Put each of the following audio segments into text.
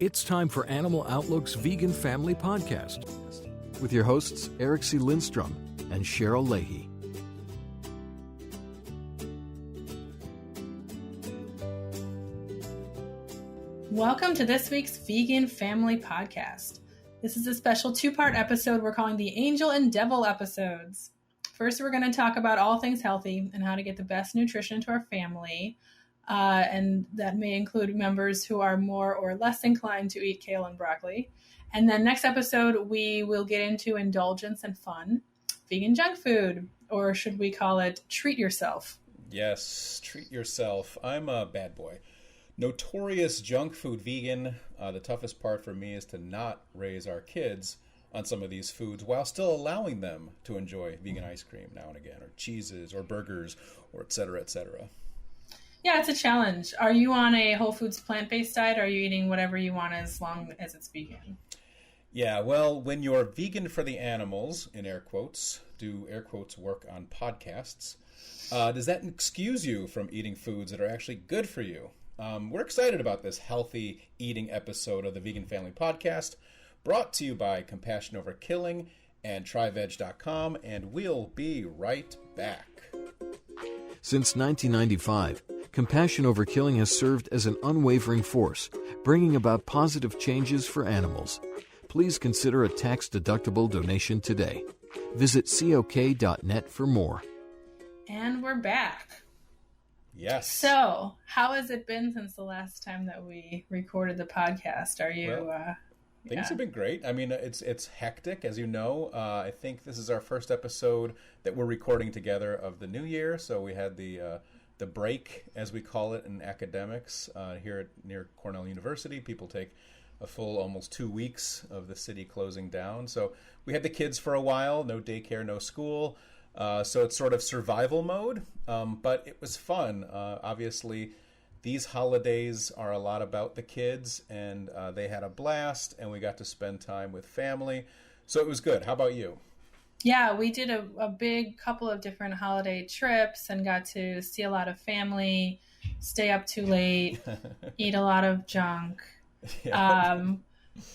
It's time for Animal Outlook's Vegan Family Podcast with your hosts Eric C. Lindstrom and Cheryl Leahy. Welcome to this week's Vegan Family Podcast. This is a special two-part episode we're calling the Angel and Devil episodes. First, we're going to talk about all things healthy and how to get the best nutrition into our family. And that may include members who are more or less inclined to eat kale and broccoli. And then next episode, we will get into indulgence and fun, vegan junk food, or should we call it treat yourself? Yes, treat yourself. I'm a bad boy. Notorious junk food vegan. The toughest part for me is to not raise our kids on some of these foods while still allowing them to enjoy vegan ice cream now and again, or cheeses, or burgers, or et cetera, et cetera. Yeah, it's a challenge. Are you on a whole foods plant-based diet, or are you eating whatever you want as long as it's vegan? Yeah, well, when you're vegan for the animals, in air quotes, do air quotes work on podcasts, does that excuse you from eating foods that are actually good for you? We're excited about this healthy eating episode of the Vegan Family Podcast, brought to you by Compassion Over Killing and TryVeg.com, and we'll be right back. Since 1995, Compassion Over Killing has served as an unwavering force, bringing about positive changes for animals. Please consider a tax-deductible donation today. Visit COK.net for more. And we're back. Yes. So, how has it been since the last time that we recorded the podcast? Are you... Things have been great. I mean, it's hectic, as you know. I think this is our first episode that we're recording together of the new year. So we had the break, as we call it in academics, here near Cornell University. People take a full almost 2 weeks of the city closing down. So we had the kids for a while, no daycare, no school. So it's sort of survival mode, but it was fun. Obviously, these holidays are a lot about the kids, and they had a blast, and we got to spend time with family. So it was good. How about you? Yeah, we did a big couple of different holiday trips and got to see a lot of family, stay up too late, eat a lot of junk. Yeah. And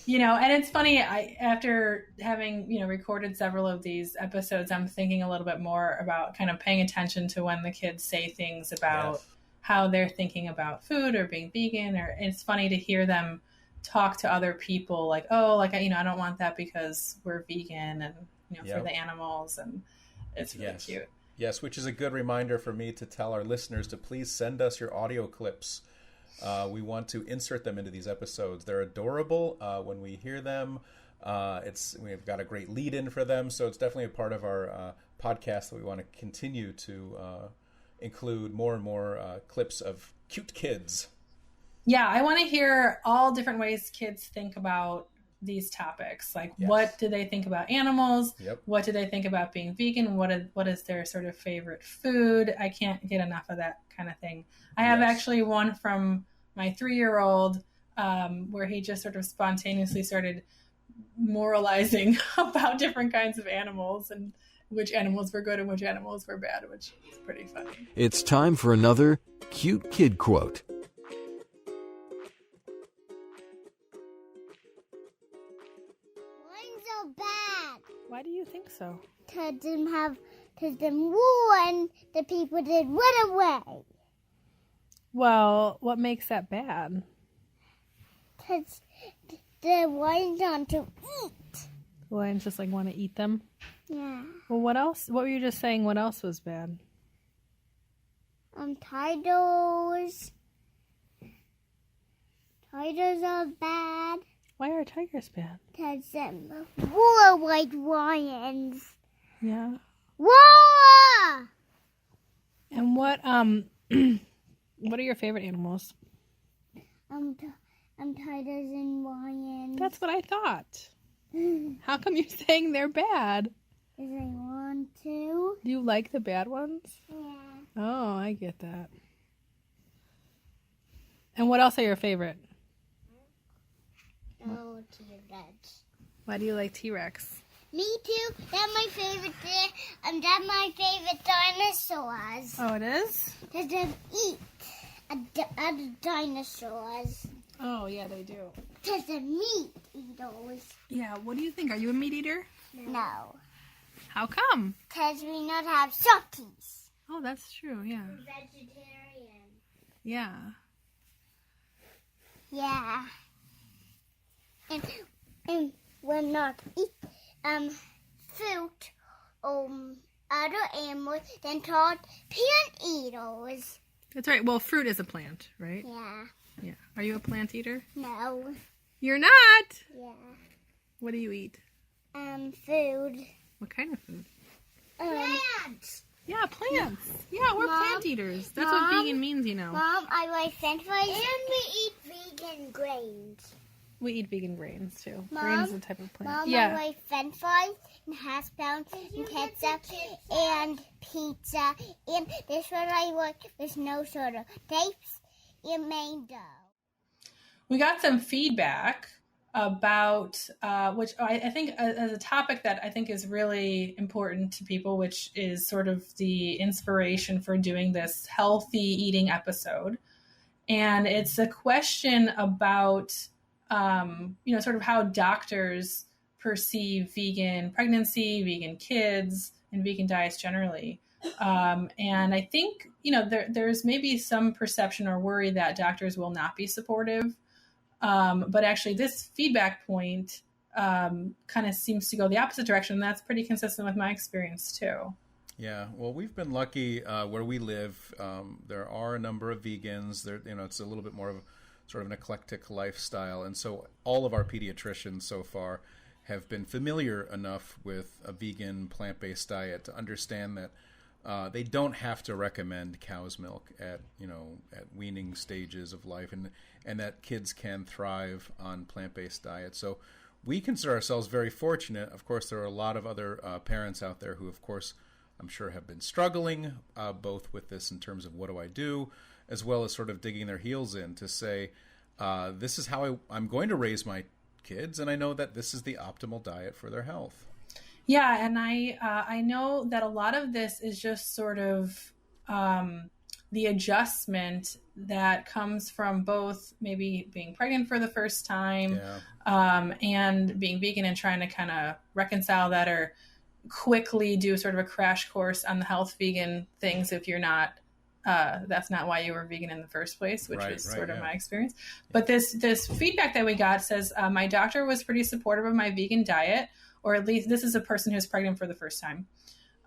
it's funny, after having, recorded several of these episodes, I'm thinking a little bit more about kind of paying attention to when the kids say things about how they're thinking about food or being vegan, or it's funny to hear them talk to other people like, I don't want that because we're vegan and, for the animals, and it's really cute. Yes, which is a good reminder for me to tell our listeners to please send us your audio clips. We want to insert them into these episodes. They're adorable when we hear them. We've got a great lead in for them, so it's definitely a part of our podcast that we want to continue to include more and more clips of cute kids. Yeah, I want to hear all different ways kids think about these topics. Like, what do they think about animals? Yep. What do they think about being vegan? What is their sort of favorite food? I can't get enough of that kind of thing. I have actually one from my 3-year-old where he just sort of spontaneously started moralizing about different kinds of animals and which animals were good and which animals were bad, which is pretty funny. It's time for another cute kid quote. Mine's so bad. Why do you think so? Because them ruined the people that went away. Well, what makes that bad? Because the lions want to eat. The lions just want to eat them? Yeah. Well, what else? What were you just saying? What else was bad? Tigers. Tigers are bad. Why are tigers bad? Because them roar like lions. Yeah. Roar! And what what are your favorite animals? Tigers and lions. That's what I thought. How come you're saying they're bad? Because I want to. Do you like the bad ones? Yeah. Oh, I get that. And what else are your favorite? Oh, T-Rex. Why do you like T-Rex? Me too. That's my favorite. That's my favorite dinosaurs. Oh, it is? Because they eat other dinosaurs. Oh, yeah, they do. Because the meat eaters. Yeah, what do you think? Are you a meat eater? No. How come? Because we not have salties. Oh, that's true, yeah. Vegetarian. Yeah. Yeah. And we're not eat fruit other animals than called plant eaters. That's right. Well, fruit is a plant, right? Yeah. Yeah. Are you a plant eater? No. You're not? Yeah. What do you eat? Food. What kind of food? Plants. Yeah, plants. Yeah, we're Mom, plant eaters. That's what Mom, vegan means, you know. Mom, I like French fries. And we eat vegan grains. We eat vegan grains, too. Mom, Grains is a type of plant. Mom, Yeah. I like French fries and hash browns and ketchup and pizza. And this what I like. There's no soda. Grapes and mango. We got some feedback about, which I think as a topic that I think is really important to people, which is sort of the inspiration for doing this healthy eating episode. And it's a question about, sort of how doctors perceive vegan pregnancy, vegan kids, and vegan diets generally. And I think, there's maybe some perception or worry that doctors will not be supportive. But actually this feedback point kind of seems to go the opposite direction. And that's pretty consistent with my experience too. Yeah, well, we've been lucky where we live. There are a number of vegans. There, it's a little bit more of sort of an eclectic lifestyle. And so all of our pediatricians so far have been familiar enough with a vegan plant-based diet to understand that they don't have to recommend cow's milk at weaning stages of life, and that kids can thrive on plant-based diets. So we consider ourselves very fortunate. Of course, there are a lot of other parents out there who, of course, I'm sure have been struggling both with this in terms of what do I do, as well as sort of digging their heels in to say, this is how I'm going to raise my kids, and I know that this is the optimal diet for their health. Yeah, and I know that a lot of this is just sort of the adjustment that comes from both maybe being pregnant for the first time and being vegan and trying to kind of reconcile that or quickly do sort of a crash course on the health vegan things if you're not that's not why you were vegan in the first place, which was sort of my experience. But this feedback that we got says my doctor was pretty supportive of my vegan diet, or at least this is a person who's pregnant for the first time.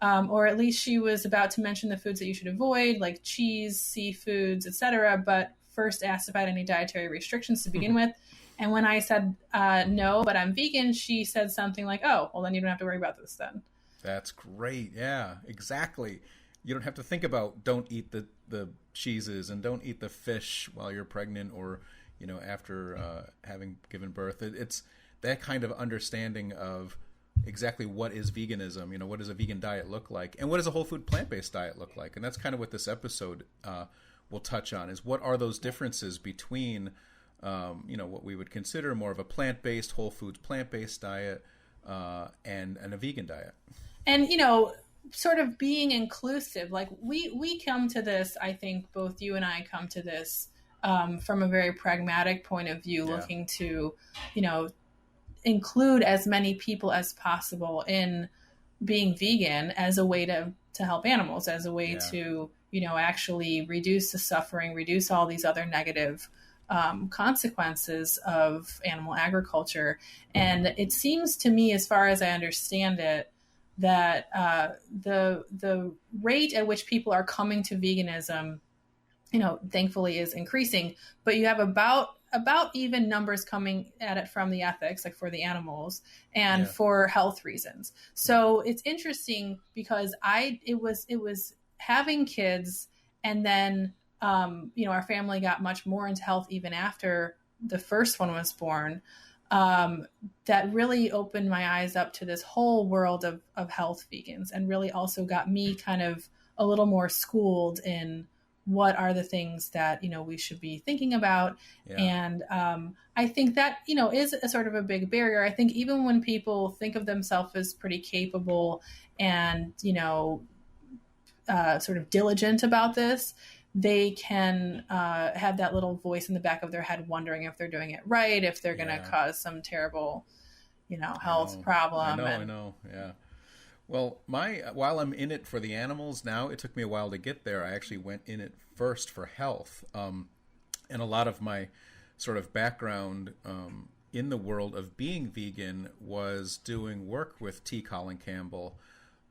Or at least she was about to mention the foods that you should avoid, like cheese, seafoods, etc. But first asked if I had any dietary restrictions to begin with. And when I said no, but I'm vegan, she said something like, "Oh, well, then you don't have to worry about this then." That's great. Yeah, exactly. You don't have to think about don't eat the cheeses and don't eat the fish while you're pregnant or after having given birth. It's that kind of understanding of exactly what is veganism, what does a vegan diet look like, and what does a whole food plant-based diet look like. And that's kind of what this episode will touch on, is what are those differences between what we would consider more of a plant-based, whole foods plant-based diet and a vegan diet. And sort of being inclusive, like we come to this, I think both you and I come to this from a very pragmatic point of view, looking to include as many people as possible in being vegan as a way to help animals, as a way to, actually reduce the suffering, reduce all these other negative consequences of animal agriculture. And it seems to me, as far as I understand it, that the rate at which people are coming to veganism, thankfully is increasing, but you have about even numbers coming at it from the ethics, like for the animals and for health reasons. So it's interesting because it was having kids, and then, our family got much more into health even after the first one was born. That really opened my eyes up to this whole world of health vegans, and really also got me kind of a little more schooled in what are the things that, we should be thinking about. Yeah. And I think that, is a sort of a big barrier. I think even when people think of themselves as pretty capable and, sort of diligent about this, they can have that little voice in the back of their head wondering if they're doing it right, if they're going to cause some terrible, health problem. I know. Yeah. Well, while I'm in it for the animals now, it took me a while to get there. I actually went in it first for health. And a lot of my sort of background in the world of being vegan was doing work with T. Colin Campbell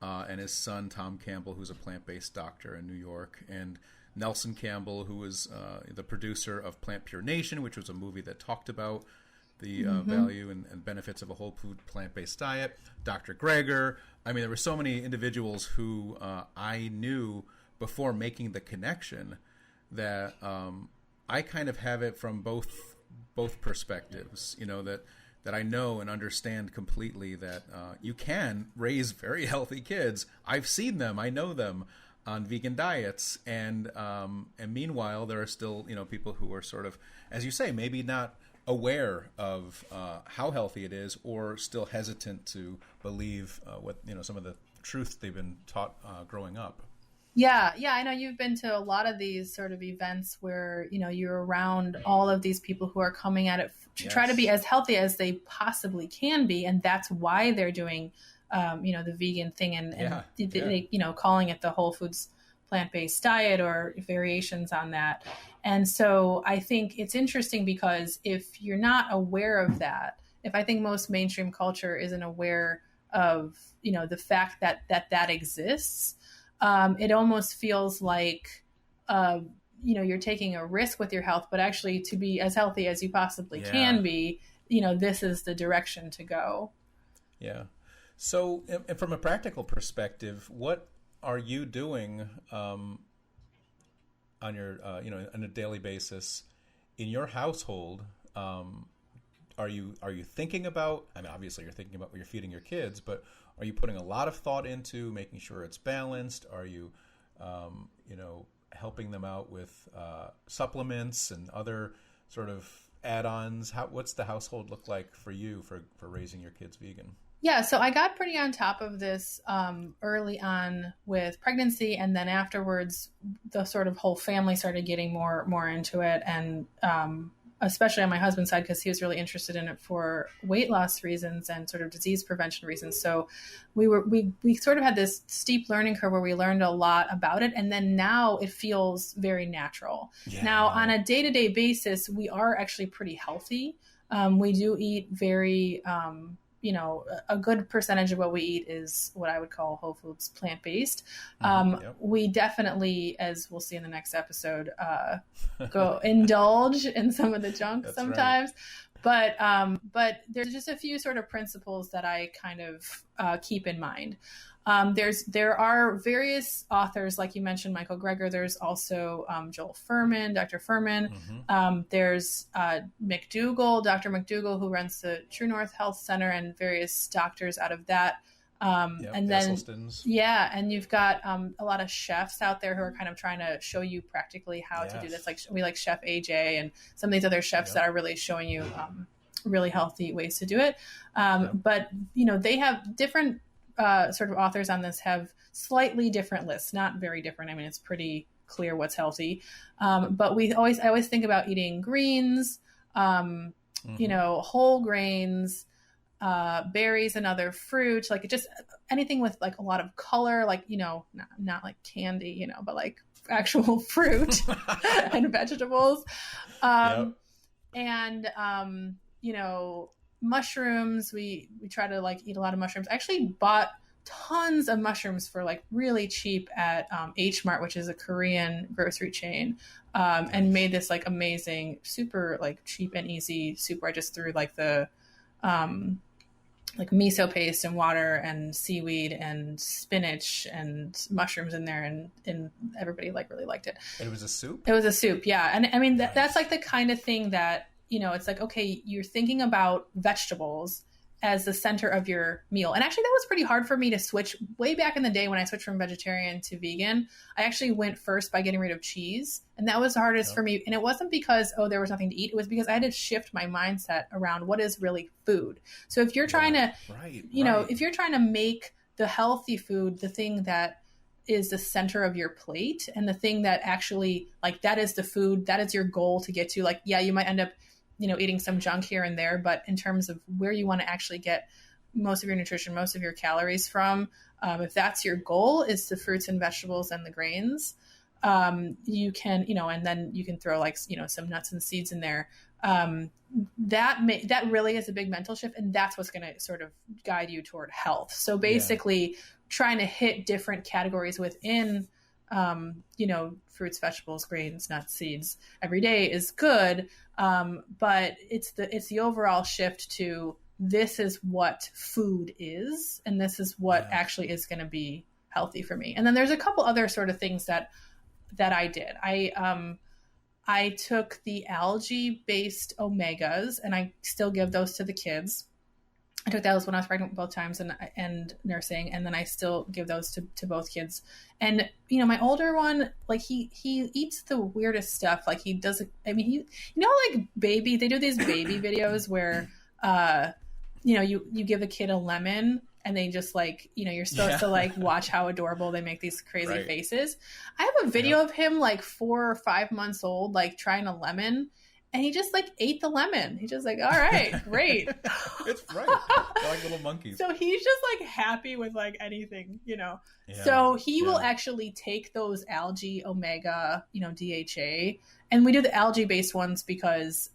and his son, Tom Campbell, who's a plant-based doctor in New York, and Nelson Campbell, who was the producer of Plant Pure Nation, which was a movie that talked about the value and benefits of a whole food plant-based diet. Dr. Greger. I mean, there were so many individuals who I knew before making the connection that I kind of have it from both perspectives, that I know and understand completely that you can raise very healthy kids. I've seen them. I know them on vegan diets. And meanwhile, there are still, people who are sort of, as you say, maybe not aware of how healthy it is, or still hesitant to believe what some of the truths they've been taught growing up. Yeah, I know you've been to a lot of these sort of events where you're around all of these people who are coming at it to try to be as healthy as they possibly can be, and that's why they're doing the vegan thing and they calling it the Whole Foods plant-based diet or variations on that. And so I think it's interesting because if you're not aware of that, if I think most mainstream culture isn't aware of, the fact that exists, it almost feels like, you're taking a risk with your health, but actually to be as healthy as you possibly can be, this is the direction to go. Yeah. So from a practical perspective, what are you doing on your, on a daily basis in your household? Are you thinking about, I mean, obviously you're thinking about what you're feeding your kids, but are you putting a lot of thought into making sure it's balanced? Are you, helping them out with supplements and other sort of add-ons? What's the household look like for you for raising your kids vegan? Yeah, so I got pretty on top of this early on with pregnancy, and then afterwards, the sort of whole family started getting more into it, and especially on my husband's side, because he was really interested in it for weight loss reasons and sort of disease prevention reasons. So we sort of had this steep learning curve where we learned a lot about it, and then now it feels very natural. Yeah. Now, on a day-to-day basis, we are actually pretty healthy. We do eat very a good percentage of what we eat is what I would call whole foods plant-based. We definitely, as we'll see in the next episode, go indulge in some of the junk sometimes. Right. But there's just a few sort of principles that I kind of keep in mind. There are various authors, like you mentioned, Michael Greger. There's also Joel Furman, Dr. Furman. There's McDougall, Dr. McDougall, who runs the True North Health Center, and various doctors out of that. And then, and you've got a lot of chefs out there who are kind of trying to show you practically how to do this. Like we like Chef AJ and some of these other chefs that are really showing you really healthy ways to do it. But they have different sort of authors on this have slightly different lists, not very different. I mean, it's pretty clear what's healthy. But I always think about eating greens, whole grains, berries and other fruit, like just anything with like a lot of color, like, not like candy, but like actual fruit and vegetables. And, mushrooms, we try to like eat a lot of mushrooms. I actually bought tons of mushrooms for like really cheap at H Mart, which is a Korean grocery chain, and made this like amazing, super like cheap and easy soup where I just threw like the like miso paste and water and seaweed and spinach and mushrooms in there, and everybody like really liked it. And it was a soup? It was a soup, yeah. And I mean, that's like the kind of thing that, it's like, okay, you're thinking about vegetables as the center of your meal. And actually that was pretty hard for me to switch way back in the day when I switched from vegetarian to vegan. I actually went first by getting rid of cheese. And that was the hardest for me. And it wasn't because, there was nothing to eat. It was because I had to shift my mindset around what is really food. So if you're trying to, if you're trying to make the healthy food, the thing that is the center of your plate and the thing that actually, like, that is the food, that is your goal to get to. Like, yeah, you might end up, eating some junk here and there, but in terms of where you want to actually get most of your nutrition, most of your calories from, if that's your goal, is the fruits and vegetables and the grains, you can, and then you can throw like, some nuts and seeds in there. That really is a big mental shift, and that's what's going to sort of guide you toward health. So basically trying to hit different categories within, fruits, vegetables, grains, nuts, seeds every day is good. But it's the overall shift to, this is what food is, and this is what actually is going to be healthy for me. And then there's a couple other sort of things that I did. I took the algae-based omegas, and I still give those to the kids. I took those when I was pregnant both times and nursing, and then I still give those to both kids. And my older one, like he eats the weirdest stuff. Like he doesn't. I mean, like they do these baby videos where, you give a kid a lemon. And they just like, you're supposed to like watch how adorable they make these crazy faces. I have a video of him like 4 or 5 months old, like trying a lemon, and he just like ate the lemon. He's just like, all right, great. It's right. They're like little monkeys. So he's just like happy with like anything, Yeah. So he will actually take those algae omega, DHA, and we do the algae based ones because,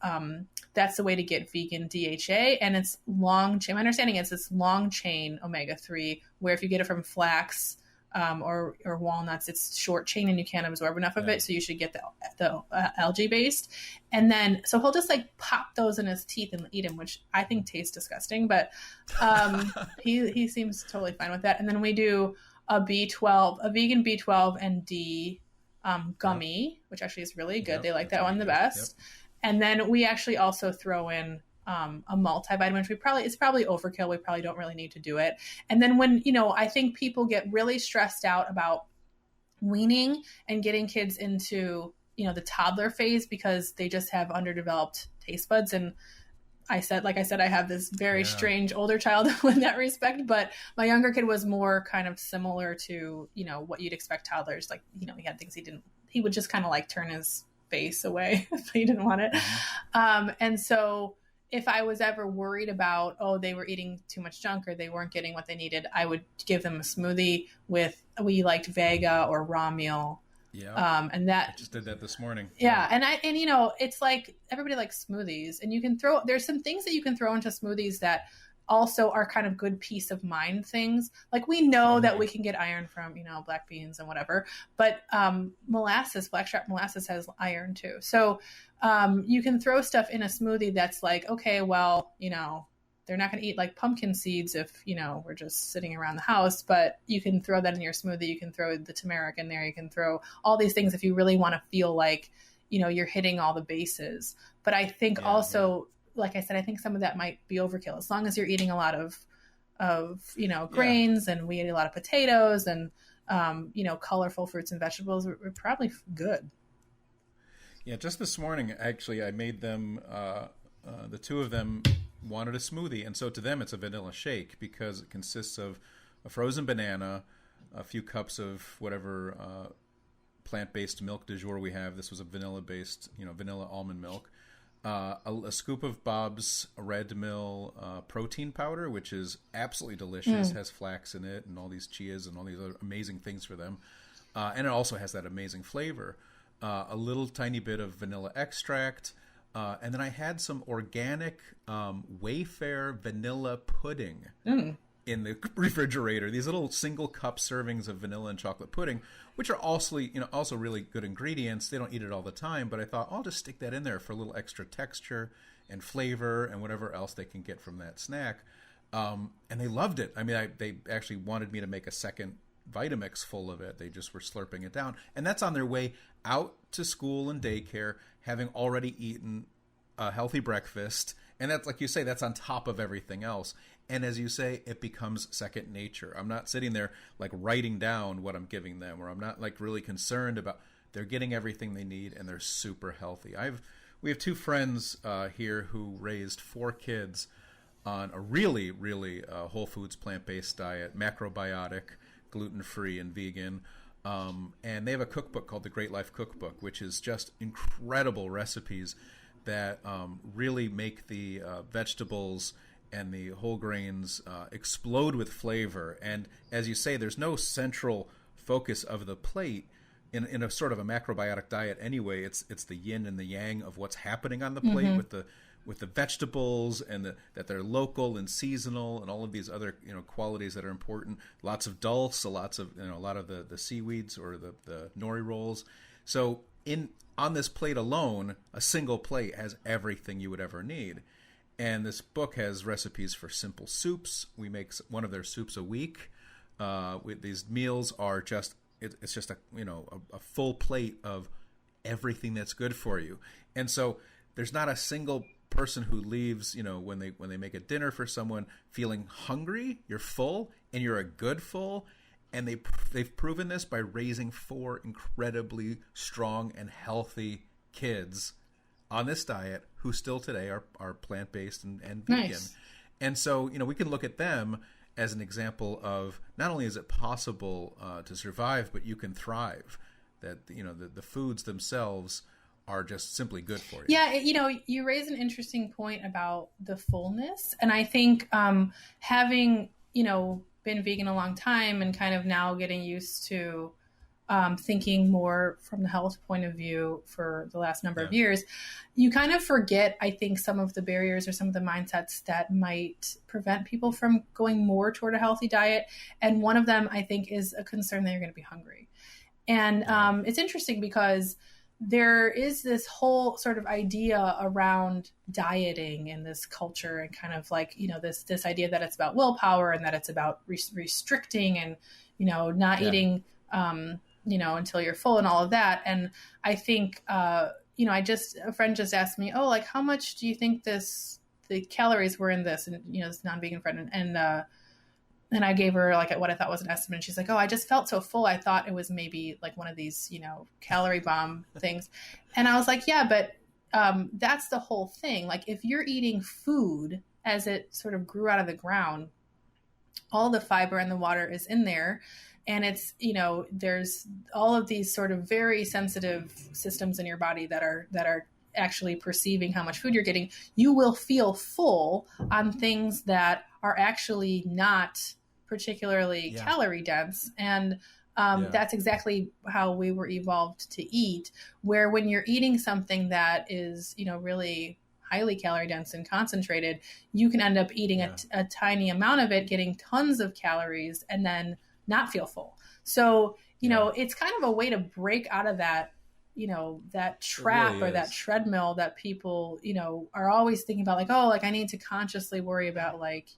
that's the way to get vegan DHA, and it's long chain. My understanding is it's long chain omega-3, where if you get it from flax or walnuts, it's short chain and you can't absorb enough of it. So you should get the algae based. And then, so he'll just like pop those in his teeth and eat them, which I think tastes disgusting, but he seems totally fine with that. And then we do a vegan B12 and D gummy, which actually is really good. They like that one the best. And then we actually also throw in a multivitamin, which it's probably overkill. We probably don't really need to do it. And then when, I think people get really stressed out about weaning and getting kids into, the toddler phase because they just have underdeveloped taste buds. And I said, I have this very strange older child in that respect, but my younger kid was more kind of similar to, what you'd expect toddlers. Like, he had things he would just kind of like turn his face away if he didn't want it. And so if I was ever worried about, they were eating too much junk or they weren't getting what they needed, I would give them a smoothie we liked Vega or raw meal. Yeah. And that I just did that this morning. Yeah. And it's like everybody likes smoothies, and there's some things that you can throw into smoothies that also are kind of good peace of mind things. Like we know that we can get iron from, black beans and whatever, but blackstrap molasses has iron too. So you can throw stuff in a smoothie that's like, okay, well, they're not going to eat like pumpkin seeds if, we're just sitting around the house, but you can throw that in your smoothie. You can throw the turmeric in there. You can throw all these things if you really want to feel like, you're hitting all the bases. But I think like I said, I think some of that might be overkill. As long as you're eating a lot of grains, and we eat a lot of potatoes and, colorful fruits and vegetables, we're probably good. Yeah. Just this morning, actually, I made them, the two of them wanted a smoothie. And so to them, it's a vanilla shake because it consists of a frozen banana, a few cups of whatever, plant-based milk du jour we have. This was a vanilla-based, vanilla almond milk. A scoop of Bob's Red Mill protein powder, which is absolutely delicious, has flax in it and all these chias and all these other amazing things for them. And it also has that amazing flavor. A little tiny bit of vanilla extract. And then I had some organic Wayfair vanilla pudding in the refrigerator. These little single cup servings of vanilla and chocolate pudding, which are also really good ingredients. They don't eat it all the time, but I thought I'll just stick that in there for a little extra texture and flavor and whatever else they can get from that snack. And they loved it. I mean, they actually wanted me to make a second Vitamix full of it. They just were slurping it down. And that's on their way out to school and daycare, having already eaten a healthy breakfast. And that's, like you say, that's on top of everything else. And as you say, it becomes second nature. I'm not sitting there like writing down what I'm giving them, or I'm not like really concerned about, they're getting everything they need and they're super healthy. We have two friends here who raised 4 kids on a really, really whole foods plant-based diet, macrobiotic, gluten-free and vegan. And they have a cookbook called the Great Life Cookbook, which is just incredible recipes that really make the vegetables and the whole grains explode with flavor. And as you say, there's no central focus of the plate. In a sort of a macrobiotic diet anyway, it's the yin and the yang of what's happening on the plate with the vegetables, and that they're local and seasonal, and all of these other qualities that are important. Lots of dulse, a lot of the seaweeds or the nori rolls. So on this plate alone, a single plate has everything you would ever need. And this book has recipes for simple soups. We make one of their soups a week. These meals are just it's just a full plate of everything that's good for you. And so there's not a single person who leaves, when they make a dinner for someone, feeling hungry. You're full, and you're a good full. And they've proven this by raising 4 incredibly strong and healthy kids on this diet who still today are plant-based and vegan. Nice. And so, we can look at them as an example of not only is it possible to survive, but you can thrive. That, the foods themselves are just simply good for you. Yeah, you raise an interesting point about the fullness. And I think having, been vegan a long time and kind of now getting used to thinking more from the health point of view for the last number of years, you kind of forget, I think, some of the barriers or some of the mindsets that might prevent people from going more toward a healthy diet. And one of them, I think, is a concern that you're going to be hungry. And it's interesting because there is this whole sort of idea around dieting in this culture, and kind of like, this idea that it's about willpower and that it's about restricting and, not eating, until you're full and all of that. And I think, a friend just asked me, oh, like, how much do you think the calories were in this? And, this non-vegan friend. And I gave her like what I thought was an estimate. And she's like, oh, I just felt so full. I thought it was maybe like one of these, calorie bomb things. And I was like, yeah, but that's the whole thing. Like, if you're eating food as it sort of grew out of the ground, all the fiber and the water is in there. And it's, there's all of these sort of very sensitive systems in your body that are actually perceiving how much food you're getting. You will feel full on things that are actually not particularly calorie dense. And that's exactly how we were evolved to eat, where when you're eating something that is, really highly calorie dense and concentrated, you can end up eating a tiny amount of it, getting tons of calories, and then not feel full. So, it's kind of a way to break out of that, that trap or that treadmill that people, are always thinking about, like, oh, like I need to consciously worry about like,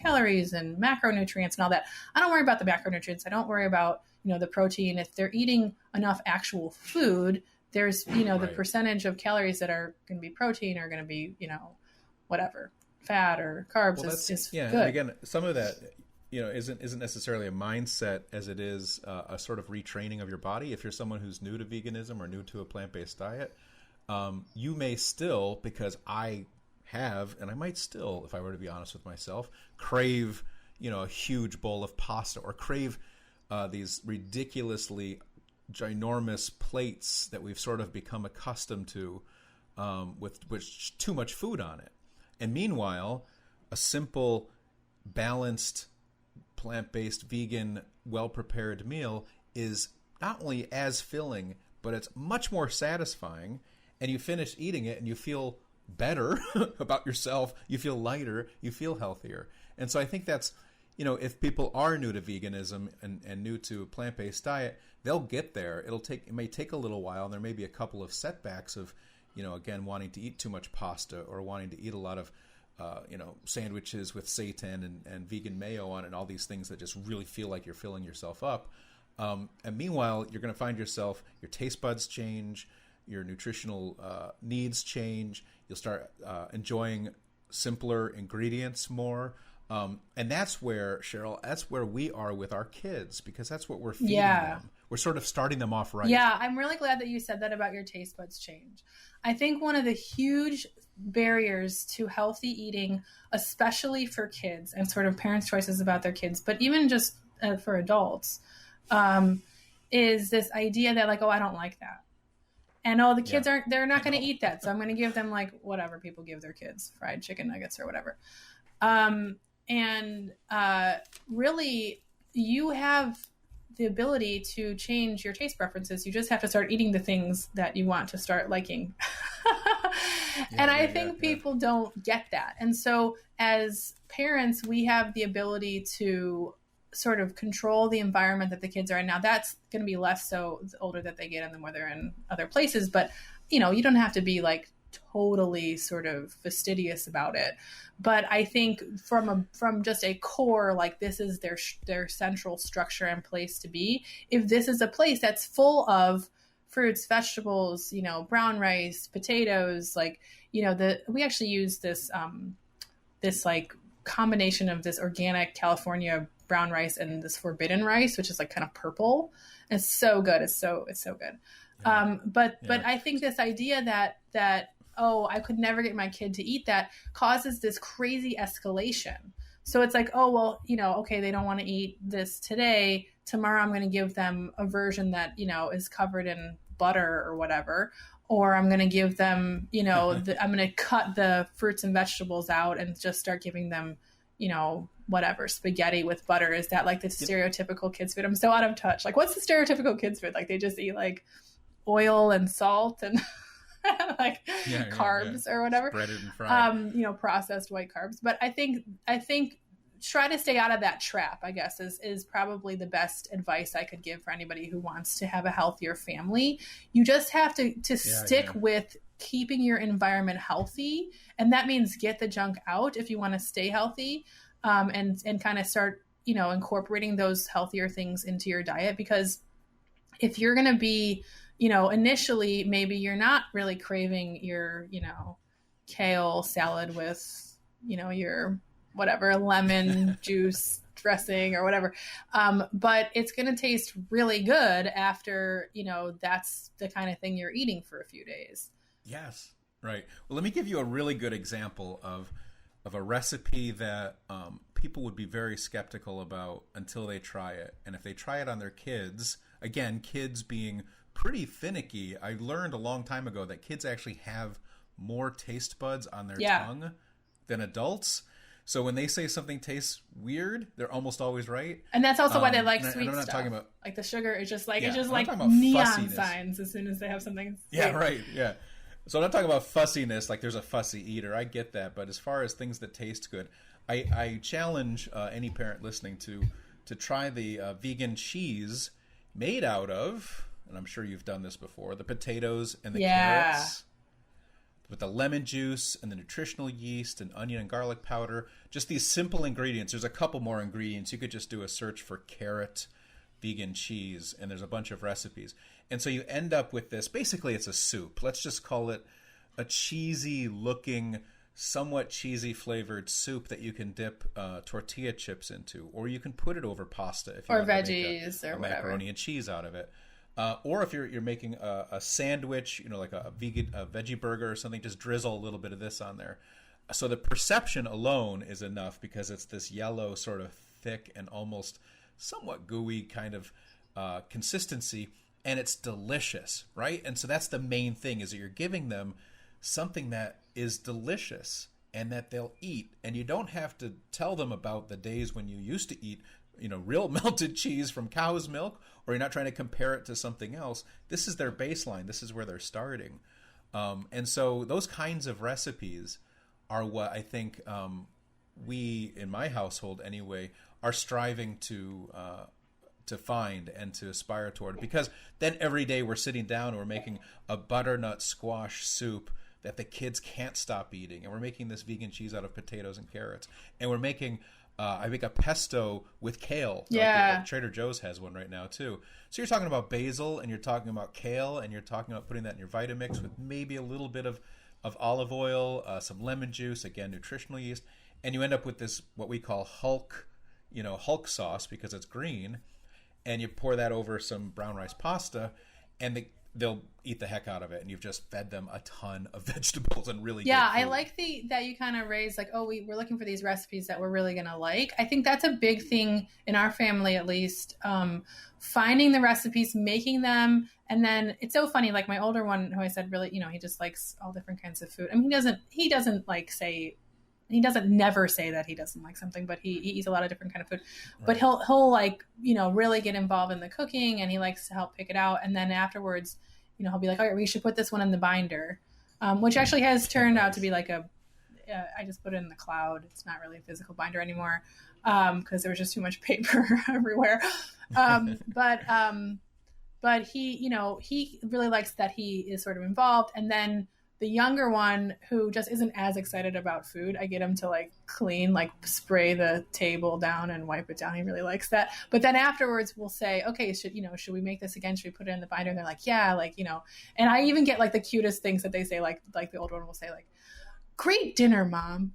calories and macronutrients and all that. I don't worry about the macronutrients. I don't worry about, the protein. If they're eating enough actual food, there's, the percentage of calories that are going to be protein are going to be, whatever, fat or carbs is good. And again, some of that, isn't necessarily a mindset as it is a sort of retraining of your body. If you're someone who's new to veganism or new to a plant-based diet, you may still, because I have, and I might still, if I were to be honest with myself, crave, a huge bowl of pasta, or crave these ridiculously ginormous plates that we've sort of become accustomed to with too much food on it. And meanwhile, a simple, balanced, plant-based, vegan, well-prepared meal is not only as filling, but it's much more satisfying. And you finish eating it and you feel better about yourself. You feel lighter. You feel healthier. And so I think that's, if people are new to veganism and new to a plant-based diet, they'll get there. It may take a little while, and there may be a couple of setbacks of, again, wanting to eat too much pasta or wanting to eat a lot of sandwiches with seitan and vegan mayo on it, and all these things that just really feel like you're filling yourself up. And meanwhile, you're going to find yourself, your taste buds change, your nutritional needs change. You'll start enjoying simpler ingredients more. And that's where, Cheryl, that's where we are with our kids, because that's what we're feeding them. We're sort of starting them off right. Yeah, I'm really glad that you said that about your taste buds change. I think one of the huge barriers to healthy eating, especially for kids and sort of parents' choices about their kids, but even just for adults, is this idea that like, oh, I don't like that. And the kids they're not going to eat that. So I'm going to give them like whatever people give their kids, fried chicken nuggets or whatever. Really you have the ability to change your taste preferences. You just have to start eating the things that you want to start liking. And I think people don't get that. And so as parents, we have the ability to sort of control the environment that the kids are in. Now that's going to be less so the older that they get and the more they're in other places, but you don't have to be like totally sort of fastidious about it. But I think from just a core, like this is their central structure and place to be. If this is a place that's full of fruits, vegetables, brown rice, potatoes, like, we actually use this, this like combination of this organic California brown rice and this forbidden rice, which is like kind of purple. It's so good. It's so good. But I think this idea that, oh, I could never get my kid to eat that causes this crazy escalation. So it's like, oh, well, okay, they don't want to eat this today. Tomorrow I'm going to give them a version that, is covered in butter or whatever. Or I'm going to give them, I'm going to cut the fruits and vegetables out and just start giving them, whatever, spaghetti with butter. Is that like the stereotypical kids food? I'm so out of touch. Like, what's the stereotypical kids food? Like, they just eat like oil and salt and like carbs or whatever. Breaded and fried. Processed white carbs. But I think try to stay out of that trap, I guess, is probably the best advice I could give for anybody who wants to have a healthier family. You just have to stick with keeping your environment healthy. And that means get the junk out if you want to stay healthy, and kind of start, incorporating those healthier things into your diet. Because if you're going to be, initially, maybe you're not really craving your, kale salad with, your whatever, lemon juice dressing or whatever. But it's going to taste really good after, that's the kind of thing you're eating for a few days. Yes. Right. Well, let me give you a really good example of a recipe that people would be very skeptical about until they try it. And if they try it on their kids, again, kids being pretty finicky, I learned a long time ago that kids actually have more taste buds on their tongue than adults. So when they say something tastes weird, they're almost always right. And that's also why they like sweet I'm not stuff. Talking about, like the sugar is just like, it's just I'm like neon fussiness. signs as soon as they have something sweet. Yeah, right. Yeah. So I'm not talking about fussiness, like there's a fussy eater. I get that. But as far as things that taste good, I challenge any parent listening to try the vegan cheese made out of, and I'm sure you've done this before, the potatoes and the carrots with the lemon juice and the nutritional yeast and onion and garlic powder. Just these simple ingredients. There's a couple more ingredients. You could just do a search for carrot vegan cheese, and there's a bunch of recipes. And so you end up with this. Basically, it's a soup. Let's just call it a cheesy-looking, somewhat cheesy-flavored soup that you can dip tortilla chips into, or you can put it over pasta if you or want veggies to make or whatever, macaroni and cheese out of it. Or if you're making a sandwich, like a veggie burger or something, just drizzle a little bit of this on there. So the perception alone is enough because it's this yellow, sort of thick and almost somewhat gooey kind of consistency, and it's delicious, right? And so that's the main thing, is that you're giving them something that is delicious and that they'll eat. And you don't have to tell them about the days when you used to eat real melted cheese from cow's milk, or you're not trying to compare it to something else. This is their baseline. This is where they're starting. And so those kinds of recipes are what I think we, in my household anyway, are striving to find and to aspire toward. Because then every day we're sitting down and we're making a butternut squash soup that the kids can't stop eating. And we're making this vegan cheese out of potatoes and carrots. And we're making... I make a pesto with kale. Like Trader Joe's has one right now too. So you're talking about basil, and you're talking about kale, and you're talking about putting that in your Vitamix with maybe a little bit of olive oil, some lemon juice, again, nutritional yeast. And you end up with this, what we call Hulk sauce, because it's green. And you pour that over some brown rice pasta. And they'll eat the heck out of it, and you've just fed them a ton of vegetables and really good I food. like that you kind of raised like, oh, we're looking for these recipes that we're really gonna like. I think that's a big thing in our family, at least, finding the recipes, making them. And then it's so funny, like my older one, who I said really, he just likes all different kinds of food. I mean, he doesn't never say that he doesn't like something, but he eats a lot of different kind of food. Right. But he'll like, really get involved in the cooking, and he likes to help pick it out. And then afterwards, he'll be like, all right, we should put this one in the binder, which actually has turned out to be like I just put it in the cloud. It's not really a physical binder anymore, because there was just too much paper everywhere. But he really likes that he is sort of involved. And then the younger one, who just isn't as excited about food, I get him to like clean, like spray the table down and wipe it down. He really likes that. But then afterwards we'll say, okay, should we make this again? Should we put it in the binder? And they're like, yeah, and I even get like the cutest things that they say, like the older one will say like, great dinner, Mom.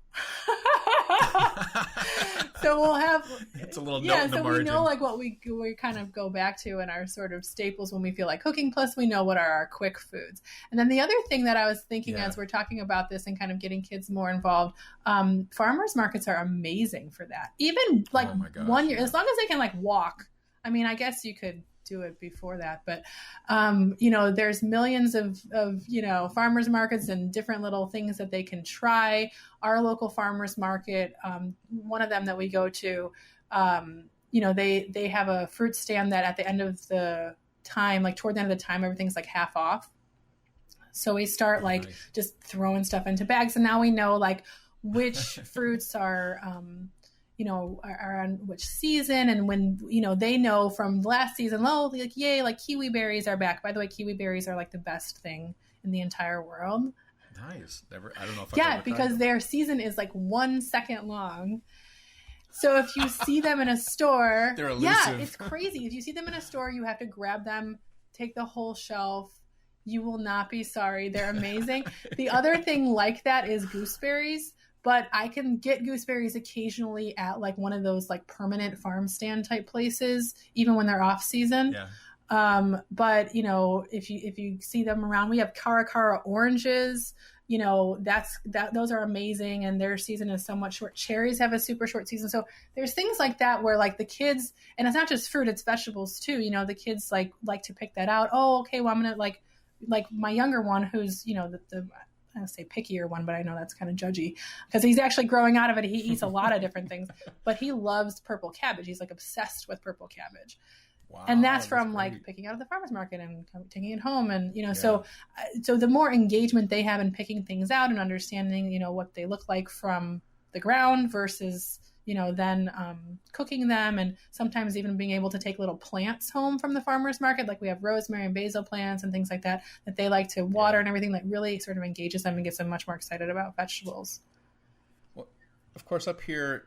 So we'll have, it's a little note in the margin. We know like what we kind of go back to in our sort of staples when we feel like cooking, plus we know what are our quick foods. And then the other thing that I was thinking as we're talking about this and kind of getting kids more involved, farmers markets are amazing for that. Even like 1 year, as long as they can like walk. I mean, I guess you could do it before that, but there's millions of farmers markets and different little things that they can try. Our local farmers market, one of them that we go to, they have a fruit stand that at the end of the time, like toward the end of the time, everything's like half off. So we start like just throwing stuff into bags, and now we know like which fruits are are on which season, and when, they know from last season, like, yay, like kiwi berries are back. By the way, kiwi berries are like the best thing in the entire world. Nice. I don't know if I've ever because tried their season is like 1 second long. So if you see them in a store, they're elusive. Yeah, it's crazy. If you see them in a store, you have to grab them, take the whole shelf. You will not be sorry. They're amazing. The other thing like that is gooseberries. But I can get gooseberries occasionally at like one of those like permanent farm stand type places, even when they're off season. Yeah. But if you see them around, we have Cara oranges. Those are amazing, and their season is somewhat short. Cherries have a super short season, so there's things like that where like the kids, and it's not just fruit, it's vegetables too. The kids like to pick that out. Oh, okay, well I'm gonna like my younger one, who's the I don't say pickier one, but I know that's kind of judgy because he's actually growing out of it. He eats a lot of different things, but he loves purple cabbage. He's like obsessed with purple cabbage. Wow, and that's from like picking out of the farmer's market and taking it home. And, so the more engagement they have in picking things out and understanding, what they look like from the ground versus, then cooking them, and sometimes even being able to take little plants home from the farmer's market. Like we have rosemary and basil plants and things like that they like to water and everything, that really sort of engages them and gets them much more excited about vegetables. Well, of course, up here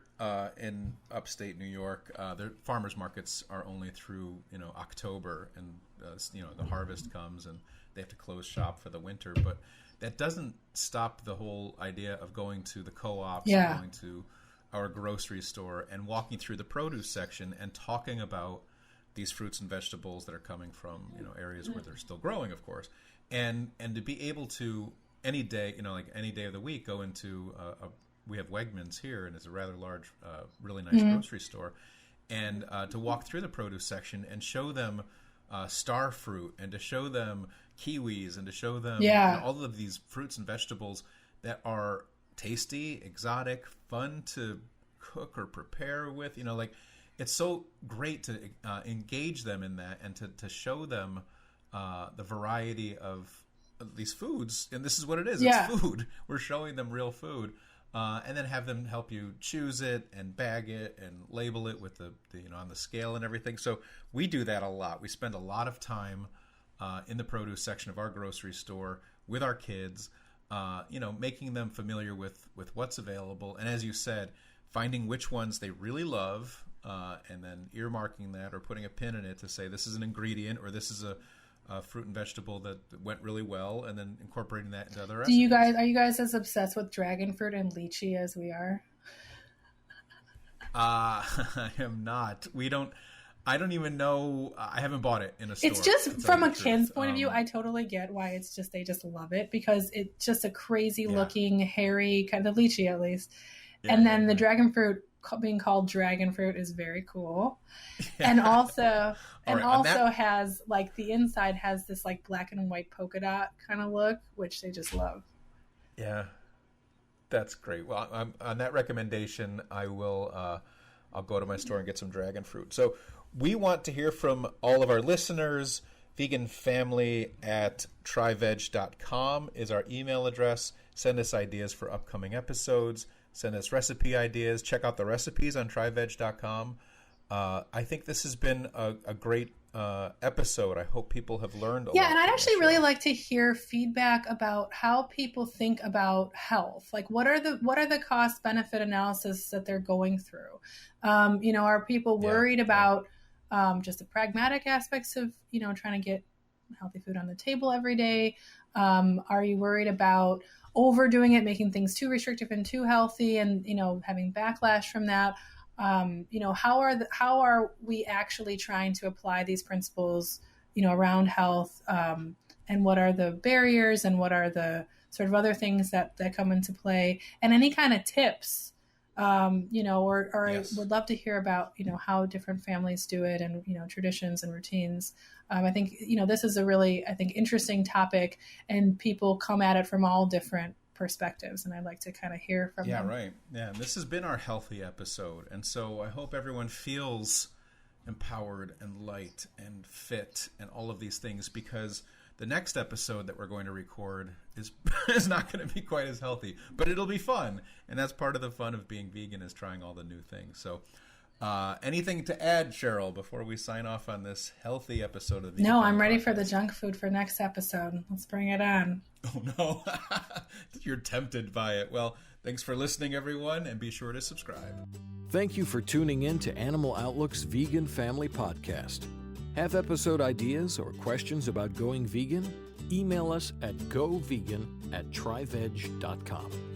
in upstate New York, the farmers markets are only through, October, and, the harvest comes and they have to close shop for the winter. But that doesn't stop the whole idea of going to the co-ops and going to our grocery store and walking through the produce section and talking about these fruits and vegetables that are coming from areas where they're still growing, of course, and to be able to any day, like any day of the week, go into we have Wegmans here, and it's a rather large, really nice grocery store, and to walk through the produce section and show them star fruit, and to show them kiwis, and to show them all of these fruits and vegetables that are tasty, exotic, fun to cook or prepare with. It's so great to engage them in that, and to show them the variety of these foods. And this is what it is. It's food. We're showing them real food. And then have them help you choose it and bag it and label it with the on the scale and everything. So we do that a lot. We spend a lot of time in the produce section of our grocery store with our kids, making them familiar with what's available. And as you said, finding which ones they really love, and then earmarking that or putting a pin in it to say this is an ingredient, or this is a fruit and vegetable that went really well, and then incorporating that into other recipes. Are you guys as obsessed with dragonfruit and lychee as we are? I am not. We don't. I don't even know. I haven't bought it in a store. It's just from a kid's point of view, I totally get why they just love it, because it's just a crazy looking, hairy, kind of lychee at least. Yeah, and then the dragon fruit being called Dragonfruit is very cool. Yeah. And also has like the inside has this like black and white polka dot kind of look, which they just love. Yeah, that's great. Well, on that recommendation, I will. I'll go to my store and get some dragon fruit. So we want to hear from all of our listeners. veganfamily@tryveg.com is our email address. Send us ideas for upcoming episodes. Send us recipe ideas. Check out the recipes on tryveg.com. I think this has been a great episode. I hope people have learned a lot. Yeah, and I'd actually really like to hear feedback about how people think about health. Like, what are the cost benefit analysis that they're going through? Are people worried about just the pragmatic aspects of trying to get healthy food on the table every day? Are you worried about overdoing it, making things too restrictive and too healthy, and having backlash from that? How are we actually trying to apply these principles around health, and what are the barriers, and what are the sort of other things that come into play, and any kind of tips, or yes. I would love to hear about how different families do it, and traditions and routines. I think this is a really interesting topic, and people come at it from all different perspectives, and I'd like to kind of hear from them. Right. Yeah, and this has been our healthy episode, and so I hope everyone feels empowered and light and fit and all of these things, because the next episode that we're going to record is not going to be quite as healthy, but it'll be fun, and that's part of the fun of being vegan, is trying all the new things. So anything to add, Cheryl, before we sign off on this healthy episode of the No, I'm ready for the junk food for next episode. Let's bring it on. Oh no. You're tempted by it. Well, thanks for listening, everyone, and be sure to subscribe. Thank you for tuning in to Animal Outlook's Vegan Family Podcast. Have episode ideas or questions about going vegan? Email us at govegan@tryveg.com.